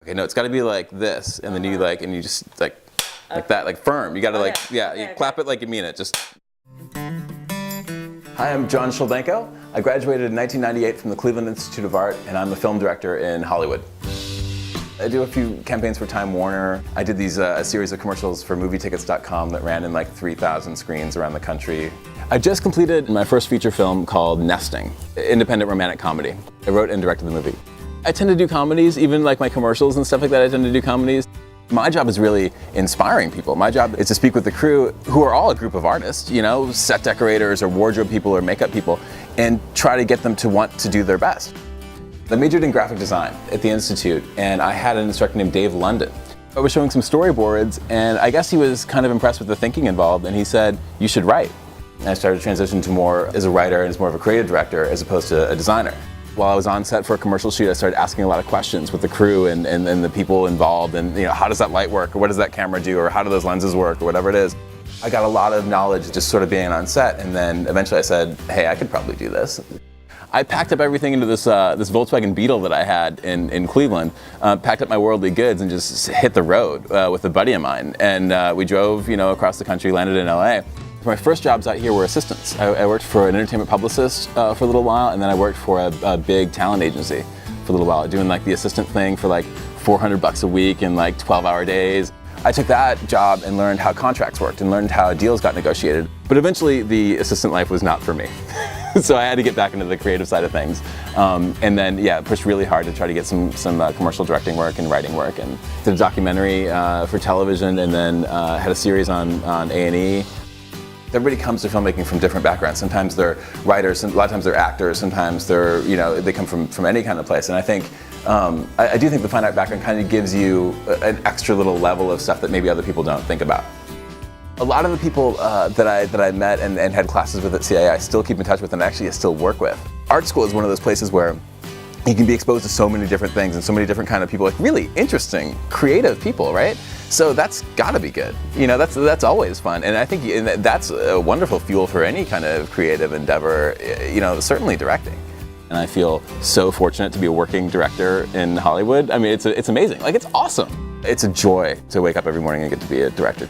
Okay, no, it's got to be like this, and then you and you just like that, like firm. You got to you clap it like you mean it. Just. Hi, I'm John Chuldenko. I graduated in 1998 from the Cleveland Institute of Art, and I'm a film director in Hollywood. I do a few campaigns for Time Warner. I did these a series of commercials for movietickets.com that ran in like 3,000 screens around the country. I just completed my first feature film called Nesting, independent romantic comedy. I wrote and directed the movie. I tend to do comedies, even like my commercials and stuff like that, I tend to do comedies. My job is really inspiring people. My job is to speak with the crew, who are all a group of artists, you know, set decorators or wardrobe people or makeup people, and try to get them to want to do their best. I majored in graphic design at the Institute, and I had an instructor named Dave London. I was showing some storyboards, and I guess he was kind of impressed with the thinking involved, and he said, "You should write." And I started to transition to more as a writer and as more of a creative director as opposed to a designer. While I was on set for a commercial shoot, I started asking a lot of questions with the crew and the people involved, and you know, how does that light work, or what does that camera do, or how do those lenses work, or whatever it is. I got a lot of knowledge just sort of being on set, and then eventually I said, hey, I could probably do this. I packed up everything into this Volkswagen Beetle that I had in Cleveland, packed up my worldly goods and just hit the road with a buddy of mine. And we drove, you know, across the country, landed in LA. My first jobs out here were assistants. I worked for an entertainment publicist for a little while, and then I worked for a big talent agency for a little while, doing like the assistant thing for like $400 a week and like 12-hour days. I took that job and learned how contracts worked and learned how deals got negotiated. But eventually the assistant life was not for me. So I had to get back into the creative side of things. And then, yeah, pushed really hard to try to get some commercial directing work and writing work, and did a documentary for television, and then had a series on A&E. Everybody comes to filmmaking from different backgrounds. Sometimes they're writers, a lot of times they're actors, sometimes they're, you know, they come from any kind of place. And I think, I do think the fine art background kind of gives you an extra little level of stuff that maybe other people don't think about. A lot of the people that I met and had classes with at CIA, I still keep in touch with and actually still work with. Art school is one of those places where you can be exposed to so many different things and so many different kind of people, like really interesting, creative people, right? So that's gotta be good. You know, that's always fun. And I think that's a wonderful fuel for any kind of creative endeavor, you know, certainly directing. And I feel so fortunate to be a working director in Hollywood. I mean, it's amazing. Like, it's awesome. It's a joy to wake up every morning and get to be a director.